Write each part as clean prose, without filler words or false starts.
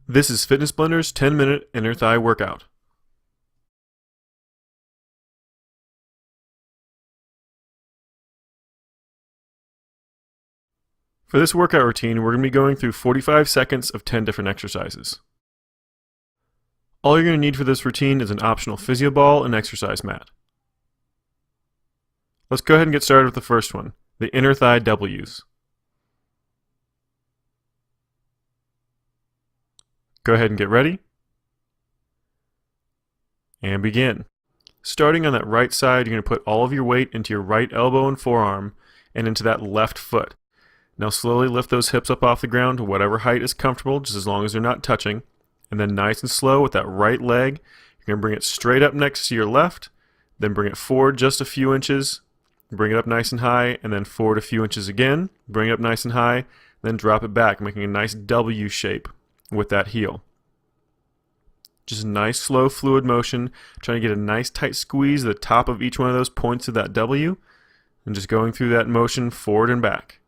This is Fitness Blender's 10-minute inner thigh workout. For this workout routine, we're going to be going through 45 seconds of 10 different exercises. All you're going to need for this routine is an optional physio ball and exercise mat. Let's go ahead and get started with the first one, the inner thigh W's. Go ahead and get ready. And begin. Starting on that right side, you're going to put all of your weight into your right elbow and forearm and into that left foot. Now slowly lift those hips up off the ground to whatever height is comfortable, just as long as they're not touching. And then nice and slow with that right leg, you're going to bring it straight up next to your left, then bring it forward just a few inches, bring it up nice and high, and then forward a few inches again, bring it up nice and high, then drop it back, making a nice W shape with that heel. Just a nice slow fluid motion, trying to get a nice tight squeeze at the top of each one of those points of that W, and just going through that motion forward and back.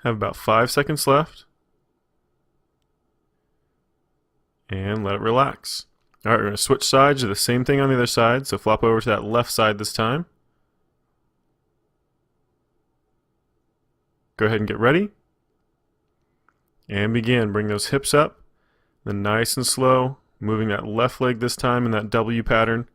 Have about 5 seconds left. And let it relax. Alright, we're going to switch sides, do the same thing on the other side, so flop over to that left side this time. Go ahead and get ready. And begin. Bring those hips up, then nice and slow, moving that left leg this time in that W pattern.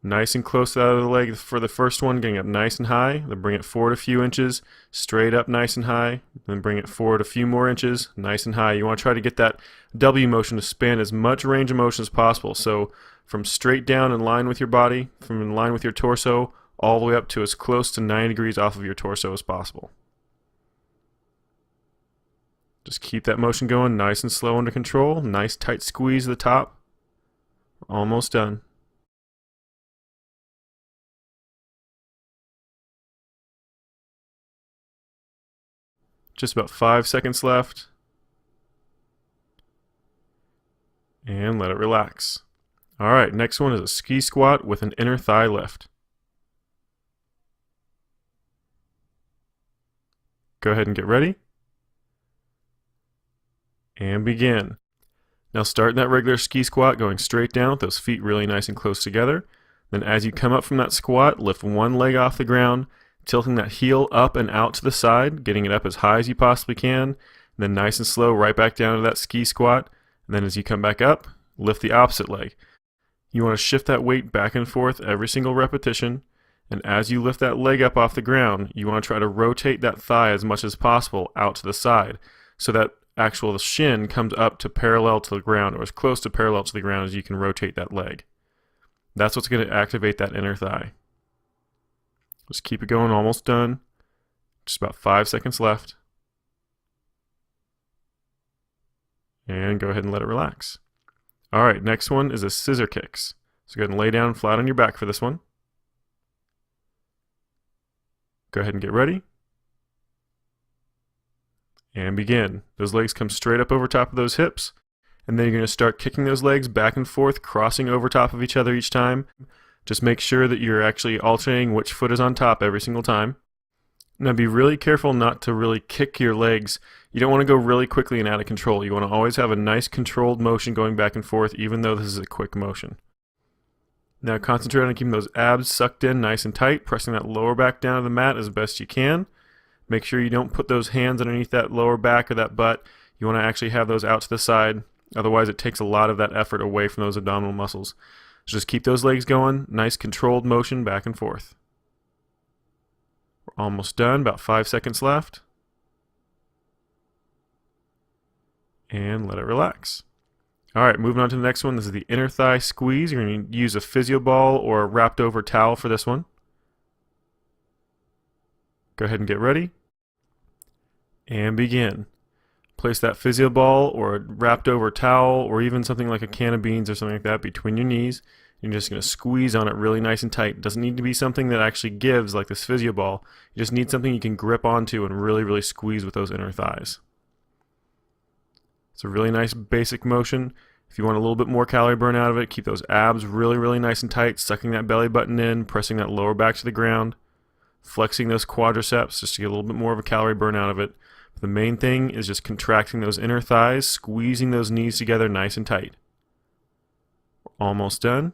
Nice and close to that other leg for the first one, getting up nice and high, then bring it forward a few inches, straight up nice and high, then bring it forward a few more inches, nice and high. You want to try to get that W motion to span as much range of motion as possible. So from straight down in line with your body, from in line with your torso, all the way up to as close to 90 degrees off of your torso as possible. Just keep that motion going nice and slow under control. Nice tight squeeze at the top. We're almost done. Just about 5 seconds left. And let it relax. Alright, next one is a ski squat with an inner thigh lift. Go ahead and get ready. And begin. Now start in that regular ski squat, going straight down with those feet really nice and close together. Then as you come up from that squat, lift one leg off the ground, tilting that heel up and out to the side, getting it up as high as you possibly can. And then nice and slow right back down to that ski squat. And then as you come back up, lift the opposite leg. You want to shift that weight back and forth every single repetition. And as you lift that leg up off the ground, you want to try to rotate that thigh as much as possible out to the side, so that actual shin comes up to parallel to the ground, or as close to parallel to the ground as you can rotate that leg. That's what's going to activate that inner thigh. Just keep it going, almost done. Just about 5 seconds left. And go ahead and let it relax. Alright, next one is a scissor kicks. So go ahead and lay down flat on your back for this one. Go ahead and get ready. And begin. Those legs come straight up over top of those hips. And then you're going to start kicking those legs back and forth, crossing over top of each other each time. Just make sure that you're actually alternating which foot is on top every single time. Now be really careful not to really kick your legs. You don't want to go really quickly and out of control. You want to always have a nice controlled motion going back and forth, even though this is a quick motion. Now concentrate on keeping those abs sucked in nice and tight, pressing that lower back down to the mat as best you can. Make sure you don't put those hands underneath that lower back or that butt. You want to actually have those out to the side. Otherwise it takes a lot of that effort away from those abdominal muscles. So just keep those legs going, nice controlled motion back and forth. We're almost done, about 5 seconds left. And let it relax. Alright, moving on to the next one. This is the inner thigh squeeze. You're going to use a physio ball or a wrapped over towel for this one. Go ahead and get ready. And begin. Place that physio ball or a wrapped over towel or even something like a can of beans or something like that between your knees. You're just going to squeeze on it really nice and tight. It doesn't need to be something that actually gives like this physio ball. You just need something you can grip onto and really, really squeeze with those inner thighs. It's a really nice basic motion. If you want a little bit more calorie burn out of it, keep those abs really, really nice and tight, sucking that belly button in, pressing that lower back to the ground, flexing those quadriceps just to get a little bit more of a calorie burn out of it. The main thing is just contracting those inner thighs, squeezing those knees together nice and tight. We're almost done.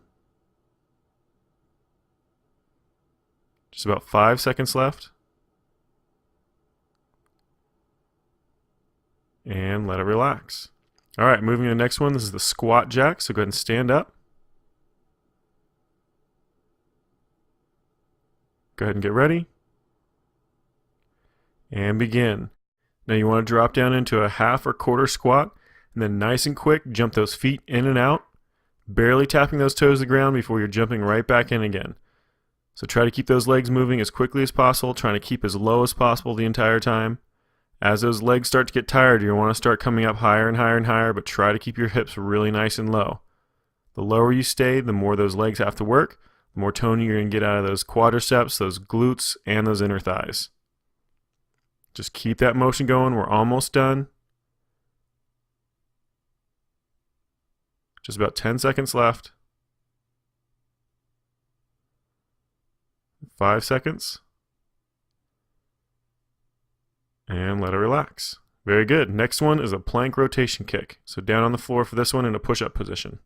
Just about 5 seconds left. And let it relax. All right, moving to the next one. This is the squat jack, so go ahead and stand up. Go ahead and get ready. And begin. Now you want to drop down into a half or quarter squat, and then nice and quick, jump those feet in and out, barely tapping those toes to the ground before you're jumping right back in again. So try to keep those legs moving as quickly as possible, trying to keep as low as possible the entire time. As those legs start to get tired, you want to start coming up higher and higher and higher, but try to keep your hips really nice and low. The lower you stay, the more those legs have to work, the more toning you're going to get out of those quadriceps, those glutes, and those inner thighs. Just keep that motion going. We're almost done. Just about 10 seconds left. 5 seconds. And let it relax. Very good. Next one is a plank rotation kick. So down on the floor for this one in a push-up position.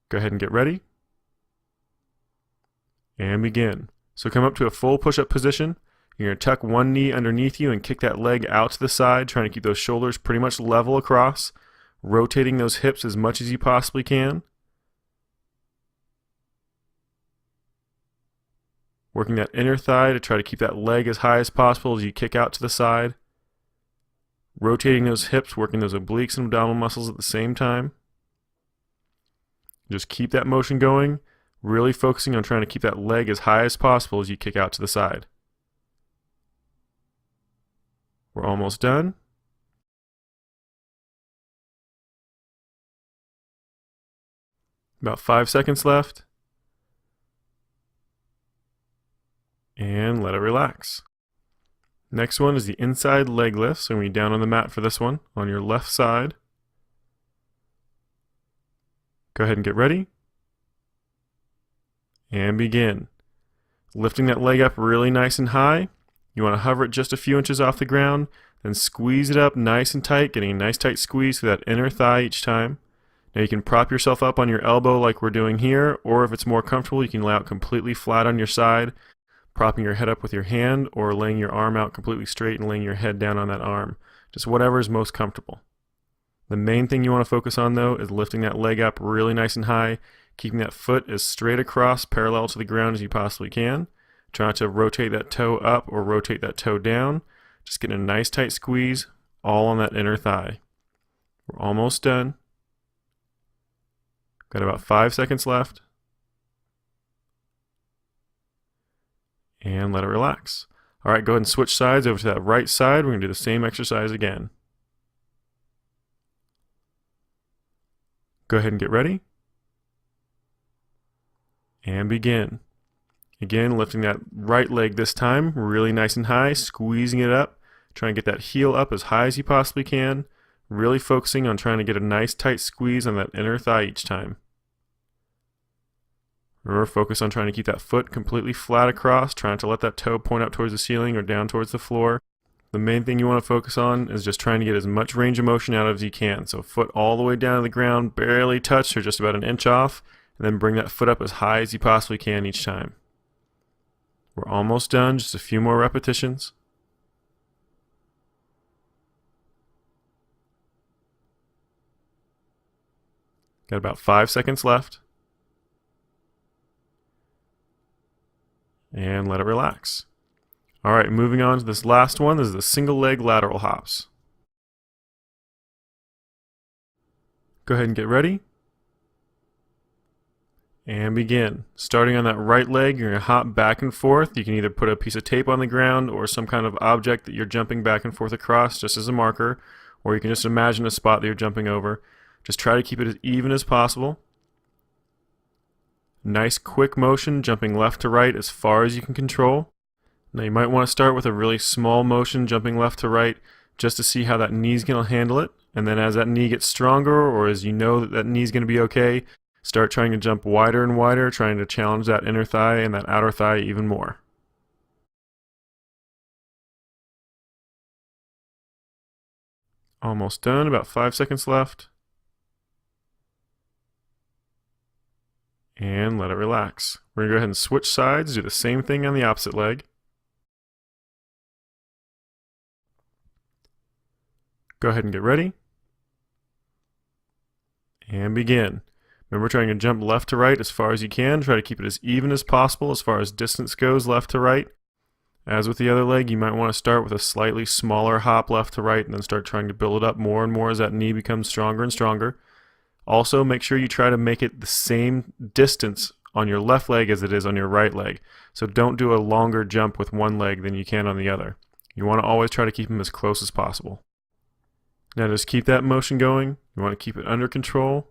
Go ahead and get ready. And begin. So come up to a full push-up position. You're going to tuck one knee underneath you and kick that leg out to the side, trying to keep those shoulders pretty much level across, rotating those hips as much as you possibly can. Working that inner thigh to try to keep that leg as high as possible as you kick out to the side. Rotating those hips, working those obliques and abdominal muscles at the same time. Just keep that motion going, really focusing on trying to keep that leg as high as possible as you kick out to the side. We're almost done. About 5 seconds left. And let it relax. Next one is the inside leg lift. So we're down on the mat for this one on your left side. Go ahead and get ready. And begin. Lifting that leg up really nice and high. You want to hover it just a few inches off the ground, then squeeze it up nice and tight, getting a nice tight squeeze through that inner thigh each time. Now you can prop yourself up on your elbow like we're doing here, or if it's more comfortable, you can lay out completely flat on your side, propping your head up with your hand, or laying your arm out completely straight and laying your head down on that arm. Just whatever is most comfortable. The main thing you want to focus on though is lifting that leg up really nice and high, keeping that foot as straight across, parallel to the ground as you possibly can. Try not to rotate that toe up or rotate that toe down. Just getting a nice tight squeeze all on that inner thigh. We're almost done. Got about 5 seconds left. And let it relax. All right, go ahead and switch sides over to that right side. We're going to do the same exercise again. Go ahead and get ready. And begin. Again, lifting that right leg this time, really nice and high, squeezing it up, trying to get that heel up as high as you possibly can, really focusing on trying to get a nice tight squeeze on that inner thigh each time. Remember, focus on trying to keep that foot completely flat across, trying to let that toe point up towards the ceiling or down towards the floor. The main thing you want to focus on is just trying to get as much range of motion out as you can. So foot all the way down to the ground, barely touched or just about an inch off, and then bring that foot up as high as you possibly can each time. We're almost done, just a few more repetitions. Got about 5 seconds left. And let it relax. All right, moving on to this last one. This is the single leg lateral hops. Go ahead and get ready. And begin. Starting on that right leg, you're going to hop back and forth. You can either put a piece of tape on the ground or some kind of object that you're jumping back and forth across just as a marker, or you can just imagine a spot that you're jumping over. Just try to keep it as even as possible. Nice quick motion, jumping left to right as far as you can control. Now you might want to start with a really small motion, jumping left to right, just to see how that knee's going to handle it. And then as that knee gets stronger, or as you know that that knee's going to be okay, start trying to jump wider and wider, trying to challenge that inner thigh and that outer thigh even more. Almost done, about 5 seconds left. And let it relax. We're going to go ahead and switch sides, do the same thing on the opposite leg. Go ahead and get ready. And begin. Remember, trying to jump left to right as far as you can. Try to keep it as even as possible as far as distance goes left to right. As with the other leg, you might want to start with a slightly smaller hop left to right and then start trying to build it up more and more as that knee becomes stronger and stronger. Also, make sure you try to make it the same distance on your left leg as it is on your right leg. So don't do a longer jump with one leg than you can on the other. You want to always try to keep them as close as possible. Now just keep that motion going. You want to keep it under control.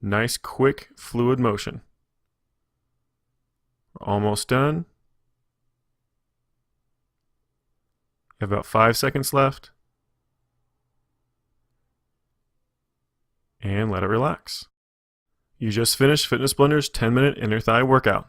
Nice, quick, fluid motion. We're almost done. You have about 5 seconds left. And let it relax. You just finished Fitness Blender's 10-minute inner thigh workout.